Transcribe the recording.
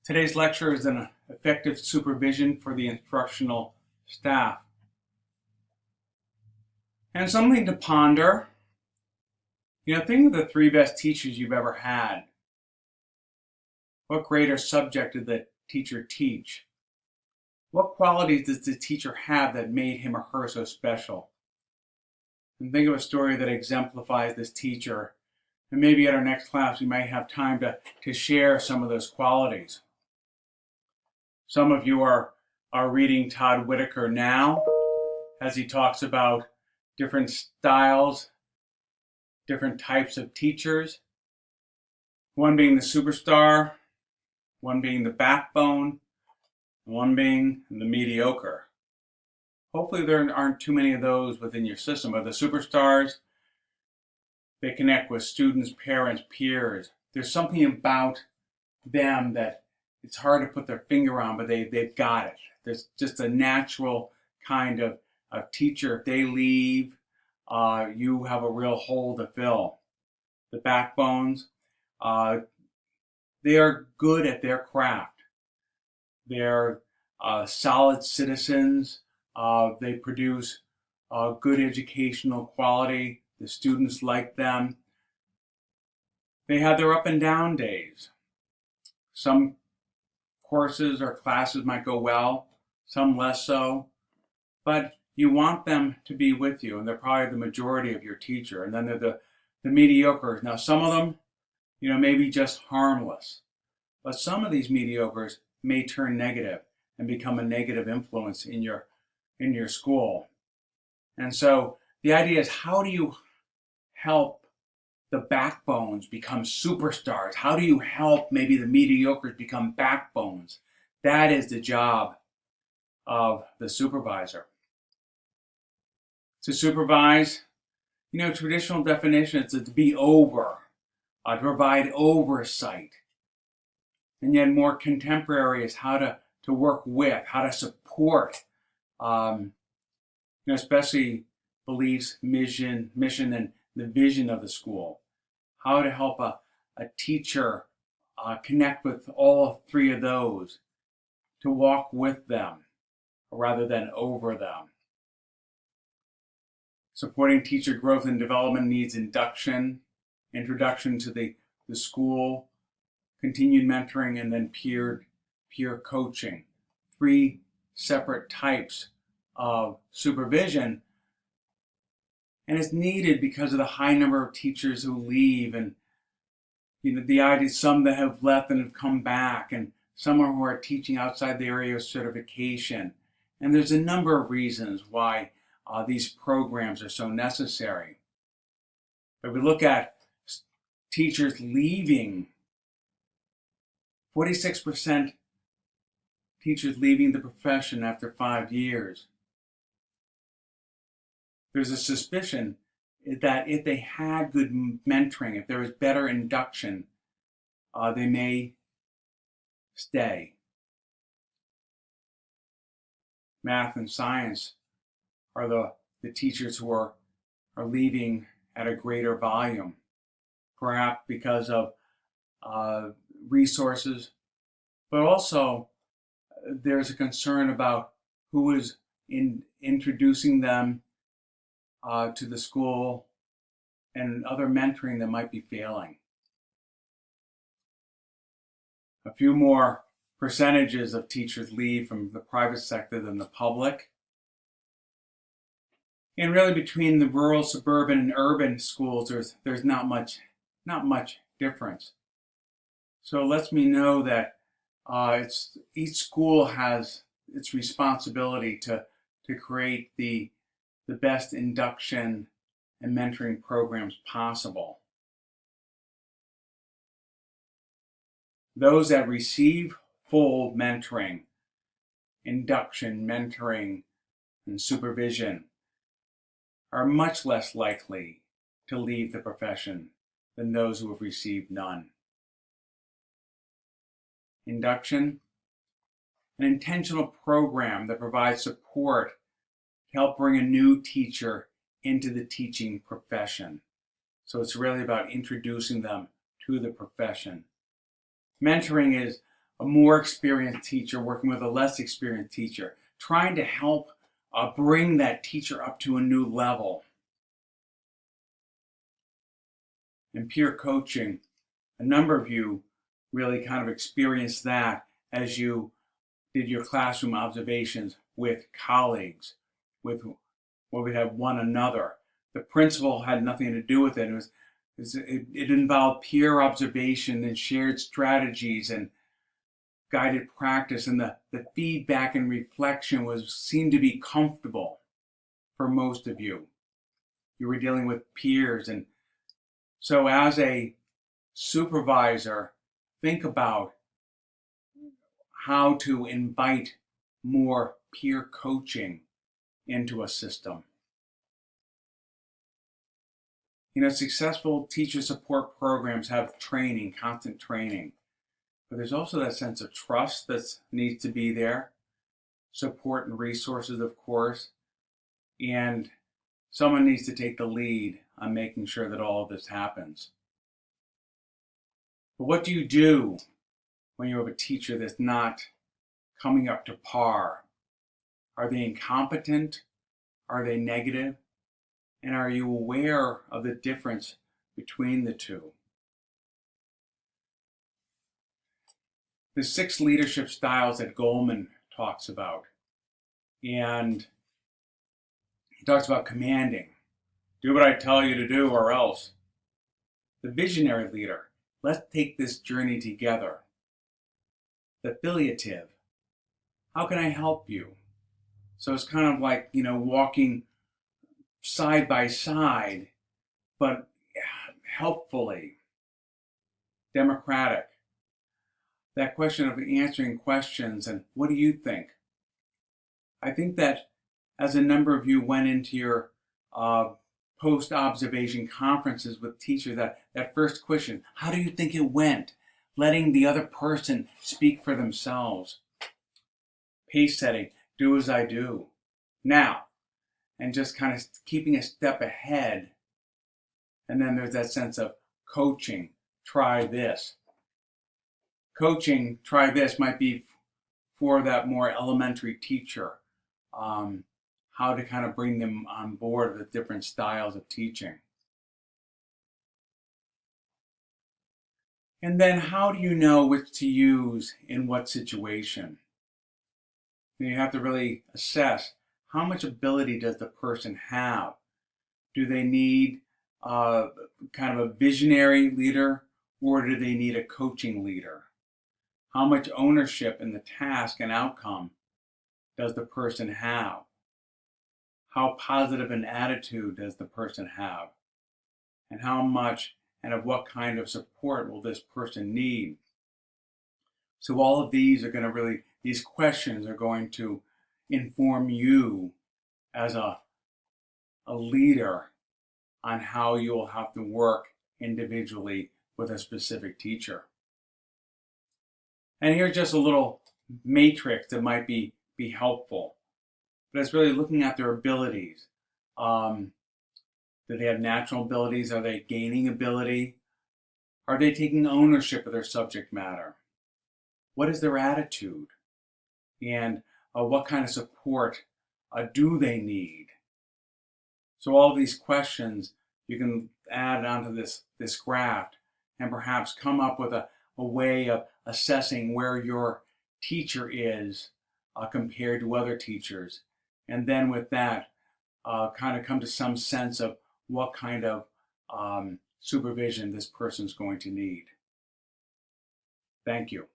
Today's lecture is on effective supervision for the instructional staff. And something to ponder. Think of the three best teachers you've ever had. What grade or subject did the teacher teach? What qualities does the teacher have that made him or her so special? And think of a story that exemplifies this teacher. And maybe at our next class we might have time to share some of those qualities. Some of you are reading Todd Whitaker now as he talks about different styles, different types of teachers. One being the superstar, one being the backbone, one being the mediocre. Hopefully there aren't too many of those within your system. But the superstars, they connect with students, parents, peers. There's something about them that it's hard to put their finger on, but they've got it. There's just a natural kind of teacher. If they leave, you have a real hole to fill. The backbones, they are good at their craft. They're solid citizens. They produce good educational quality. The students like them. They have their up and down days. Some courses or classes might go well, some less so, but you want them to be with you, and they're probably the majority of your teacher. And then they're the mediocres. Now some of them, maybe just harmless, but some of these mediocres may turn negative and become a negative influence in your school. And so the idea is, how do you help the backbones become superstars? How do you help maybe the mediocres become backbones? That is the job of the supervisor. To supervise, traditional definition is to be over, to provide oversight. And yet more contemporary is how to work with, how to support, especially beliefs, mission, and the vision of the school. How to help a teacher connect with all three of those, to walk with them rather than over them. Supporting teacher growth and development needs introduction to the school, continued mentoring, and then peer coaching. Three separate types of supervision. And it's needed because of the high number of teachers who leave, and the idea, some that have left and have come back, and some who are teaching outside the area of certification. And there's a number of reasons why these programs are so necessary. If we look at teachers leaving, 46% teachers leaving the profession after 5 years. There's a suspicion that if they had good mentoring, if there was better induction, they may stay. Math and science are the teachers who are leaving at a greater volume, perhaps because of resources, but also there's a concern about who is introducing them to the school, and other mentoring that might be failing. A few more percentages of teachers leave from the private sector than the public. And really between the rural, suburban, and urban schools, there's not much difference. So it lets me know that each school has its responsibility to create the best induction and mentoring programs possible. Those that receive full mentoring, induction, mentoring, and supervision are much less likely to leave the profession than those who have received none. Induction, an intentional program that provides support to help bring a new teacher into the teaching profession. So it's really about introducing them to the profession. Mentoring is a more experienced teacher working with a less experienced teacher, trying to help bring that teacher up to a new level. And peer coaching, a number of you really kind of experienced that as you did your classroom observations with colleagues, with where we have one another. The principal had nothing to do with it. It involved peer observation and shared strategies and guided practice, and the feedback and reflection seemed to be comfortable for most of you. You were dealing with peers, and so as a supervisor, think about how to invite more peer coaching into a system. Successful teacher support programs have training, constant training, but there's also that sense of trust that needs to be there, support and resources, of course, and someone needs to take the lead on making sure that all of this happens. But what do you do when you have a teacher that's not coming up to par? Are they incompetent? Are they negative? And are you aware of the difference between the two? The 6 leadership styles that Goleman talks about. And he talks about commanding. Do what I tell you to do or else. The visionary leader. Let's take this journey together. The affiliative. How can I help you? So it's kind of like, walking side by side, but helpfully. Democratic. That question of answering questions and what do you think? I think that as a number of you went into your post-observation conferences with teachers, that first question, how do you think it went? Letting the other person speak for themselves. Pace setting, do as I do. Now, and just kind of keeping a step ahead. And then there's that sense of coaching, try this. Coaching, try this might be for that more elementary teacher, how to kind of bring them on board with different styles of teaching. And then how do you know which to use in what situation? You have to really assess how much ability does the person have? Do they need kind of a visionary leader, or do they need a coaching leader? How much ownership in the task and outcome does the person have? How positive an attitude does the person have? And how much and of what kind of support will this person need? So all of these are going to these questions are going to inform you as a leader on how you will have to work individually with a specific teacher. And here's just a little matrix that might be helpful. But it's really looking at their abilities. Do they have natural abilities? Are they gaining ability? Are they taking ownership of their subject matter? What is their attitude? And what kind of support do they need? So all of these questions you can add onto this graph and perhaps come up with a way of assessing where your teacher is compared to other teachers. And then with that, kind of come to some sense of what kind of supervision this person's going to need. Thank you.